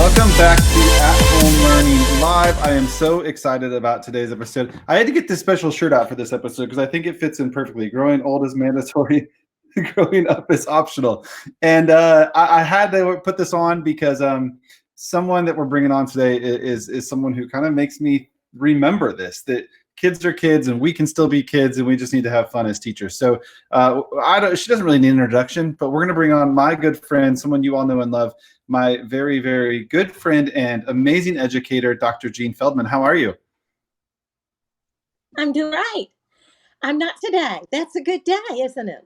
Welcome back to At Home Learning Live. I am so excited about today's episode. I had to get this special shirt out for this episode because I think it fits in perfectly. Growing old is mandatory, growing up is optional. And I had to put this on because someone that we're bringing on today is someone who kind of makes me remember this, that kids are kids and we can still be kids and we just need to have fun as teachers. So she doesn't really need an introduction, but we're going to bring on my good friend, someone you all know and love, my very, very good friend and amazing educator, Dr. Jean Feldman. How are you? I'm doing right. I'm not today. That's a good day, isn't it?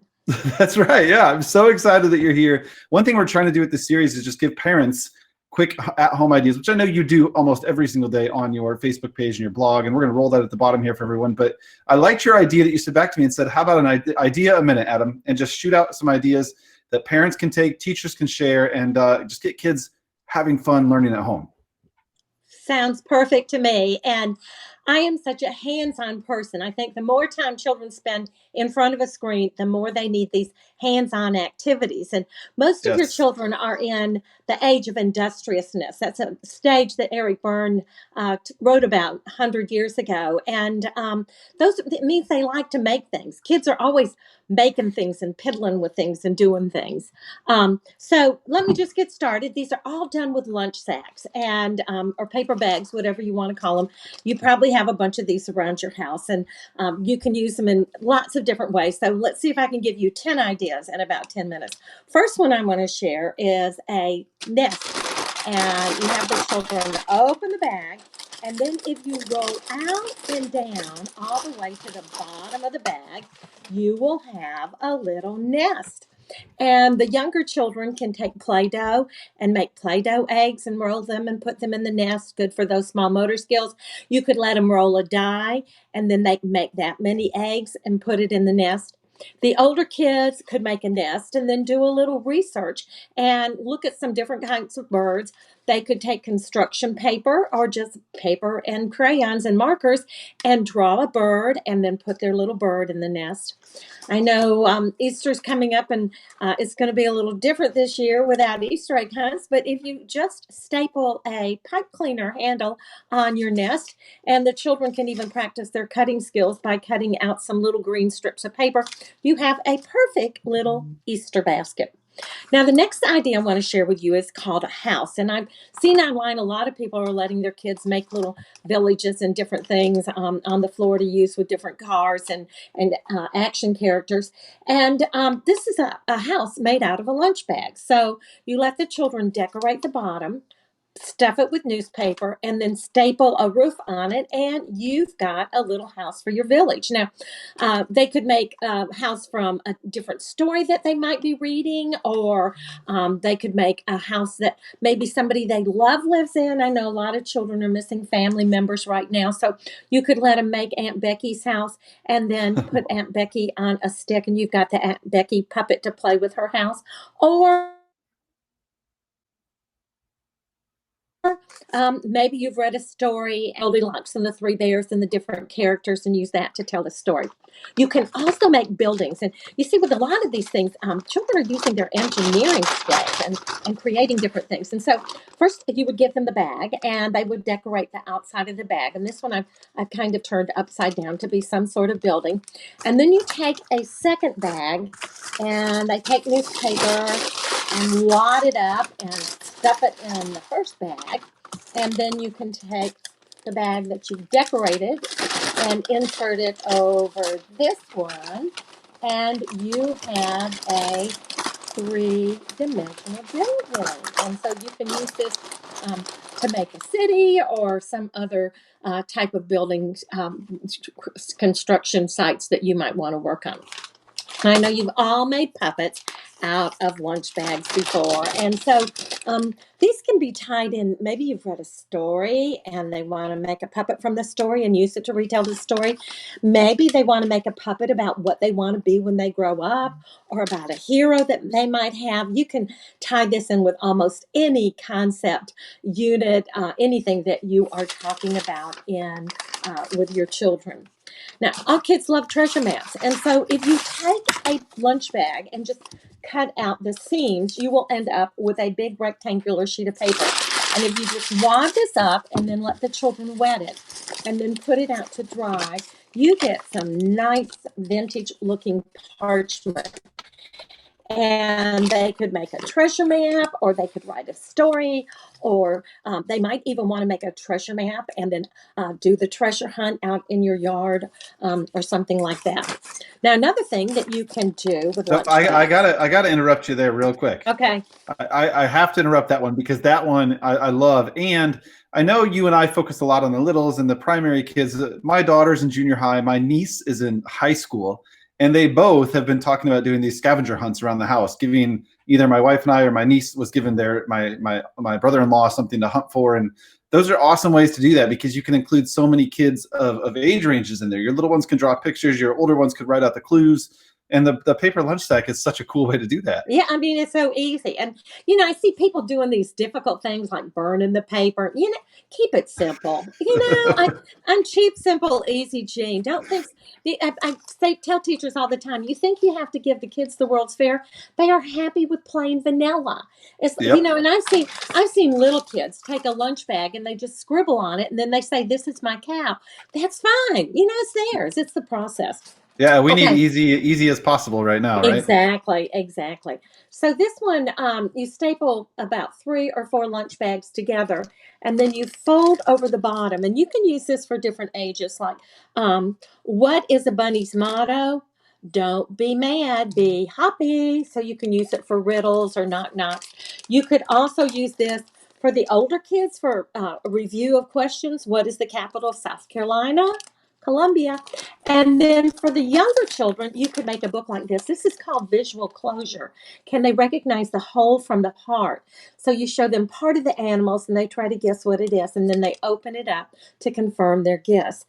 That's right. Yeah, I'm so excited that you're here. One thing we're trying to do with this series is just give parents quick at-home ideas, which I know you do almost every single day on your Facebook page and your blog, and we're going to roll that at the bottom here for everyone. But I liked your idea that you stood back to me and said, how about an idea a minute, Adam, and just shoot out some ideas that parents can take, teachers can share, and just get kids having fun learning at home. Sounds perfect to me. And I am such a hands-on person. I think the more time children spend in front of a screen, the more they need these hands-on activities. And most of your children are in the age of industriousness. That's a stage that Eric Berne wrote about 100 years ago. And it means they like to make things. Kids are always making things and piddling with things and doing things. So let me just get started. These are all done with lunch sacks and or paper bags, whatever you want to call them. You probably have a bunch of these around your house, and you can use them in lots of different ways. So let's see if I can give you 10 ideas in about 10 minutes. First one I want to share is a nest. And you have the children open the bag, and then if you roll out and down all the way to the bottom of the bag, you will have a little nest. And the younger children can take Play-Doh and make Play-Doh eggs and roll them and put them in the nest. Good for those small motor skills. You could let them roll a die, and then they can make that many eggs and put it in the nest. The older kids could make a nest and then do a little research and look at some different kinds of birds. They could take construction paper or just paper and crayons and markers and draw a bird and then put their little bird in the nest. I know Easter's coming up, and it's going to be a little different this year without Easter egg hunts, but if you just staple a pipe cleaner handle on your nest, and the children can even practice their cutting skills by cutting out some little green strips of paper, you have a perfect little Easter basket. Now, the next idea I want to share with you is called a house. And I've seen online a lot of people are letting their kids make little villages and different things on the floor to use with different cars and action characters. And this is a house made out of a lunch bag. So you let the children decorate the bottom, stuff it with newspaper, and then staple a roof on it, and you've got a little house for your village. Now, they could make a house from a different story that they might be reading, or they could make a house that maybe somebody they love lives in. I know a lot of children are missing family members right now, so you could let them make Aunt Becky's house and then put Aunt Becky on a stick, and you've got the Aunt Becky puppet to play with her house. Or maybe you've read a story, Goldilocks and the Three Bears, and the different characters, and use that to tell the story. You can also make buildings. And you see, with a lot of these things, children are using their engineering skills and creating different things. And so first, you would give them the bag, and they would decorate the outside of the bag. And this one I've kind of turned upside down to be some sort of building. And then you take a second bag, and they take newspaper and wad it up and stuff it in the first bag. And then you can take the bag that you've decorated and insert it over this one. And you have a three-dimensional building. And so you can use this to make a city or some other type of building construction sites that you might want to work on. I know you've all made puppets out of lunch bags before. And so these can be tied in. Maybe you've read a story and they want to make a puppet from the story and use it to retell the story. Maybe they want to make a puppet about what they want to be when they grow up, or about a hero that they might have. You can tie this in with almost any concept, unit, anything that you are talking about in with your children. Now, all kids love treasure maps. And so if you take a lunch bag and just cut out the seams, you will end up with a big rectangular sheet of paper. And if you just wad this up and then let the children wet it and then put it out to dry, you get some nice vintage looking parchment. And they could make a treasure map, or they could write a story, or they might even want to make a treasure map and then do the treasure hunt out in your yard, or something like that. Now, another thing that you can do with So lunch bags. I gotta interrupt you there real quick. Okay. I have to interrupt that one because that one I love. And I know you and I focus a lot on the littles and the primary kids. My daughter's in junior high. My niece is in high school. And they both have been talking about doing these scavenger hunts around the house, giving either my wife and I or my niece was given my brother-in-law something to hunt for. And those are awesome ways to do that because you can include so many kids of age ranges in there. Your little ones can draw pictures. Your older ones could write out the clues. And the paper lunch sack is such a cool way to do that. Yeah, I mean, it's so easy. And, I see people doing these difficult things like burning the paper. Keep it simple. I'm cheap, simple, easy, Jean. Don't think, tell teachers all the time, you think you have to give the kids the World's Fair? They are happy with plain vanilla. It's, Yep. And I've seen little kids take a lunch bag and they just scribble on it. And then they say, this is my cow. That's fine. It's theirs. It's the process. Yeah, we need Okay. easy as possible right now, right? Exactly. So this one, you staple about 3 or 4 lunch bags together, and then you fold over the bottom. And you can use this for different ages. Like, what is a bunny's motto? Don't be mad, be happy. So you can use it for riddles or knock knocks. You could also use this for the older kids for a review of questions. What is the capital of South Carolina? Columbia. And then for the younger children, you could make a book like this. This is called visual closure. Can they recognize the whole from the part? So you show them part of the animals and they try to guess what it is, and then they open it up to confirm their guess.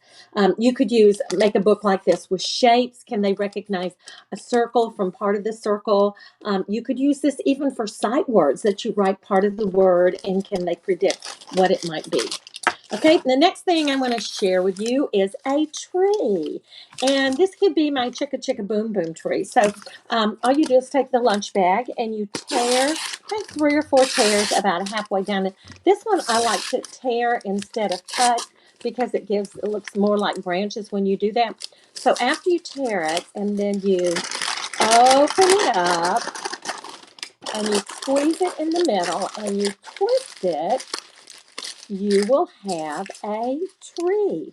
You could make a book like this with shapes. Can they recognize a circle from part of the circle? You could use this even for sight words, that you write part of the word and can they predict what it might be. Okay, the next thing I'm going to share with you is a tree. And this could be my chicka chicka boom boom tree. So all you do is take the lunch bag and you take 3 or 4 tears about halfway down. This one I like to tear instead of cut because it looks more like branches when you do that. So after you tear it and then you open it up and you squeeze it in the middle and you twist it, you will have a tree.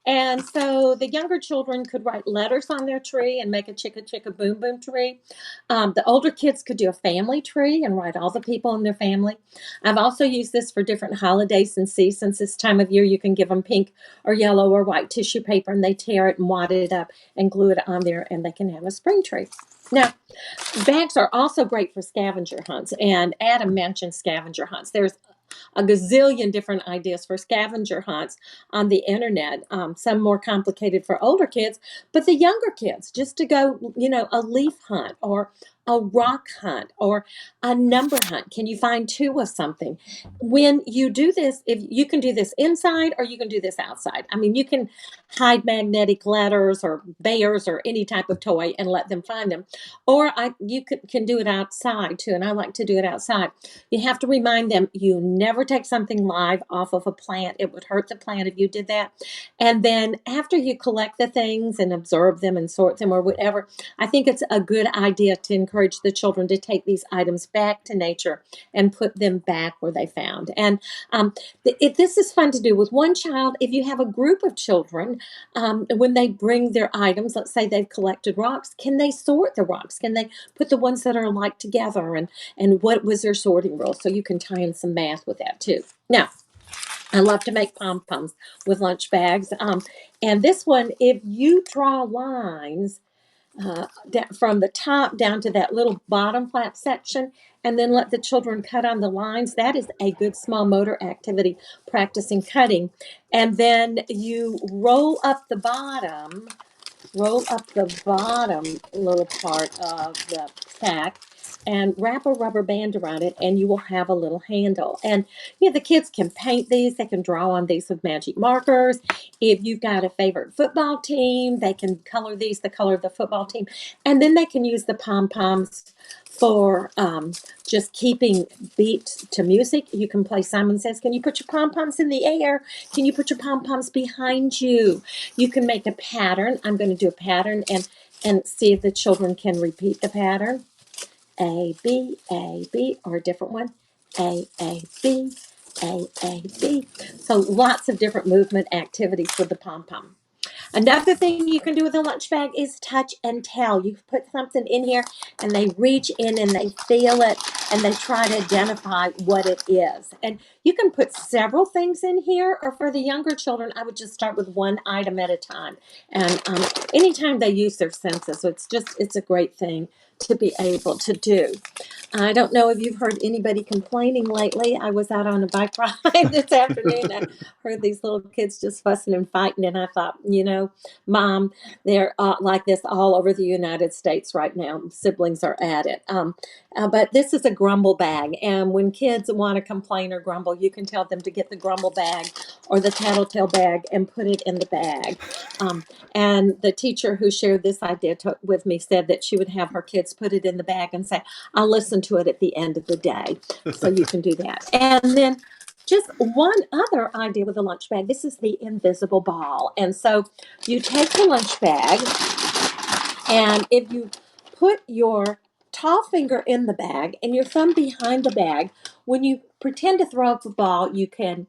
And so the younger children could write letters on their tree and make a chicka chicka boom boom tree. The older kids could do a family tree and write all the people in their family. I've also used this for different holidays and seasons. This time of year, you can give them pink or yellow or white tissue paper and they tear it and wad it up and glue it on there and they can have a spring tree. Now, bags are also great for scavenger hunts. And Adam mentioned scavenger hunts. There's a gazillion different ideas for scavenger hunts on the internet, some more complicated for older kids, but the younger kids, just to go, a leaf hunt or a rock hunt or a number hunt. Can you find 2 of something? When you do this, if you can do this inside or you can do this outside. I mean, you can hide magnetic letters or bears or any type of toy and let them find them. Or you can do it outside too, and I like to do it outside. You have to remind them you never take something live off of a plant. It would hurt the plant if you did that. And then after you collect the things and observe them and sort them or whatever, I think it's a good idea to encourage the children to take these items back to nature and put them back where they found. And this is fun to do with one child. If you have a group of children, when they bring their items, let's say they've collected rocks, can they sort the rocks? Can they put the ones that are alike together? And what was their sorting rule? So you can tie in some math with that too. Now, I love to make pom-poms with lunch bags. And this one, if you draw lines from the top down to that little bottom flap section, and then let the children cut on the lines, that is a good small motor activity, practicing cutting. And then you roll up the bottom little part of the sack and wrap a rubber band around it, and you will have a little handle. And the kids can paint these. They can draw on these with magic markers. If you've got a favorite football team, they can color these the color of the football team. And then they can use the pom-poms for just keeping beat to music. You can play Simon Says, can you put your pom-poms in the air? Can you put your pom-poms behind you? You can make a pattern. I'm going to do a pattern and see if the children can repeat the pattern. A, B, or a different one. A, B, A, B. So lots of different movement activities with the pom-pom. Another thing you can do with a lunch bag is touch and tell. You put something in here and they reach in and they feel it and they try to identify what it is. And you can put several things in here, or for the younger children, I would just start with one item at a time. And anytime they use their senses, so it's a great thing to be able to do. I don't know if you've heard anybody complaining lately. I was out on a bike ride this afternoon. I heard these little kids just fussing and fighting, and I thought, Mom, they're like this all over the United States right now. Siblings are at it. But this is a Grumble Bag, and when kids want to complain or grumble, you can tell them to get the Grumble Bag or the Tattletale bag and put it in the bag. And the teacher who shared this idea with me said that she would have her kids put it in the bag and say, I'll listen to it at the end of the day. So you can do that. And then just one other idea with a lunch bag. This is the invisible ball. And so you take the lunch bag, and if you put your tall finger in the bag and your thumb behind the bag, when you pretend to throw up a ball, you can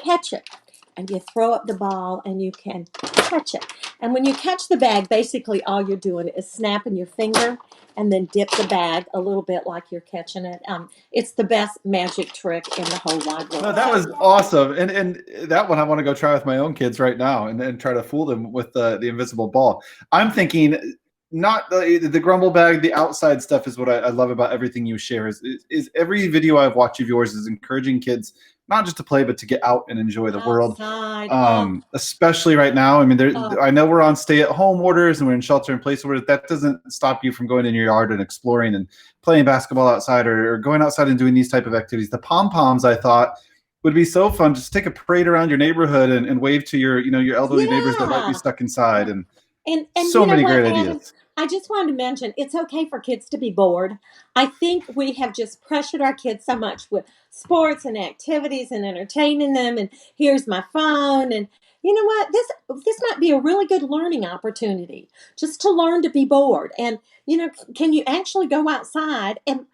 catch it. And you throw up the ball and you can catch it. And when you catch the bag, basically all you're doing is snapping your finger and then dip the bag a little bit like you're catching it. It's the best magic trick in the whole wide world. No, that was awesome. And that one I want to go try with my own kids right now and try to fool them with the invisible ball. I'm thinking not the Grumble Bag, the outside stuff is what I love about everything you share is every video I've watched of yours is encouraging kids not just to play, but to get out and enjoy the world. Especially right now. I mean, I know we're on stay-at-home orders and we're in shelter-in-place orders. That doesn't stop you from going in your yard and exploring and playing basketball outside or going outside and doing these type of activities. The pom-poms, I thought, would be so fun. Just take a parade around your neighborhood and wave to your elderly neighbors that might be stuck inside. And so many great ideas. I just wanted to mention, it's okay for kids to be bored. I think we have just pressured our kids so much with sports and activities and entertaining them. And here's my phone. And you know what? This might be a really good learning opportunity, just to learn to be bored. And can you actually go outside and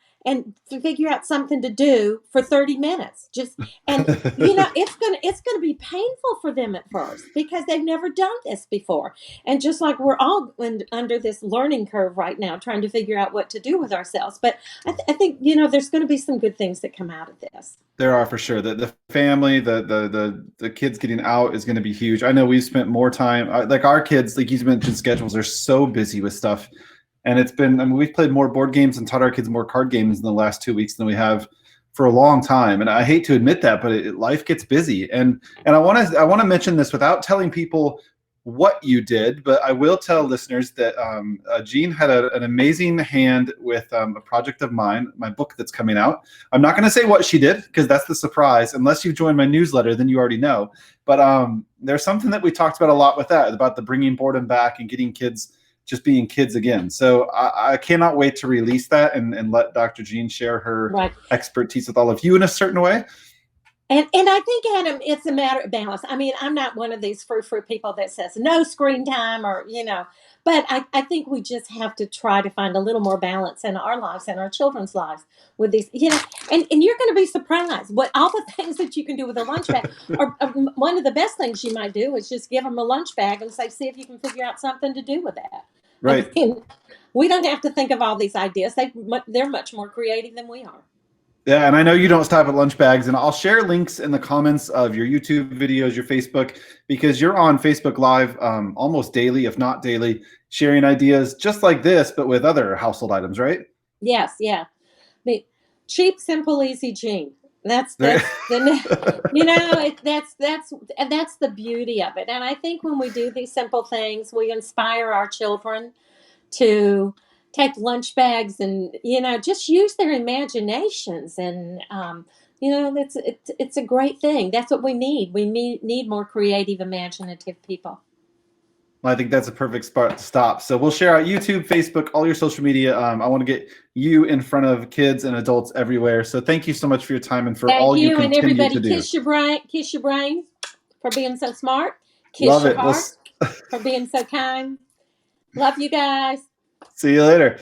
figure out something to do for 30 minutes? It's gonna be painful for them at first because they've never done this before. And just like we're all under this learning curve right now, trying to figure out what to do with ourselves. But I think there's going to be some good things that come out of this. There are, for sure. The family, the kids getting out is going to be huge. I know we've spent more time, like our kids, like you mentioned, schedules are so busy with stuff. And we've played more board games and taught our kids more card games in the last 2 weeks than we have for a long time. And I hate to admit that, but life gets busy. And I want to mention this without telling people what you did, but I will tell listeners that Jean had an amazing hand with a project of mine, my book that's coming out. I'm not going to say what she did because that's the surprise. Unless you've joined my newsletter, then you already know. But there's something that we talked about a lot with that, about the bringing boredom back and getting kids just being kids again. So I cannot wait to release that and let Dr. Jean share her expertise with all of you in a certain way. And I think, Adam, it's a matter of balance. I mean, I'm not one of these frou-frou people that says no screen time but I think we just have to try to find a little more balance in our lives and our children's lives with these, and you're going to be surprised what all the things that you can do with a lunch bag. Or one of the best things you might do is just give them a lunch bag and say, see if you can figure out something to do with that. Right. I mean, we don't have to think of all these ideas. They're much more creative than we are. Yeah, and I know you don't stop at lunch bags, and I'll share links in the comments of your YouTube videos, your Facebook, because you're on Facebook Live almost daily, if not daily, sharing ideas just like this, but with other household items, right? Yes, yeah. Cheap, simple, easy, Jean. That's the that's the beauty of it. And I think when we do these simple things, we inspire our children to take lunch bags and just use their imaginations, and it's a great thing. That's what we need. We need more creative, imaginative people. I think that's a perfect spot to stop. So we'll share out YouTube, Facebook, all your social media. I want to get you in front of kids and adults everywhere. So thank you so much for your time and for all you and continue everybody to do. kiss your brain for being so smart. Kiss Love your it. heart for being so kind. Love you guys. See you later.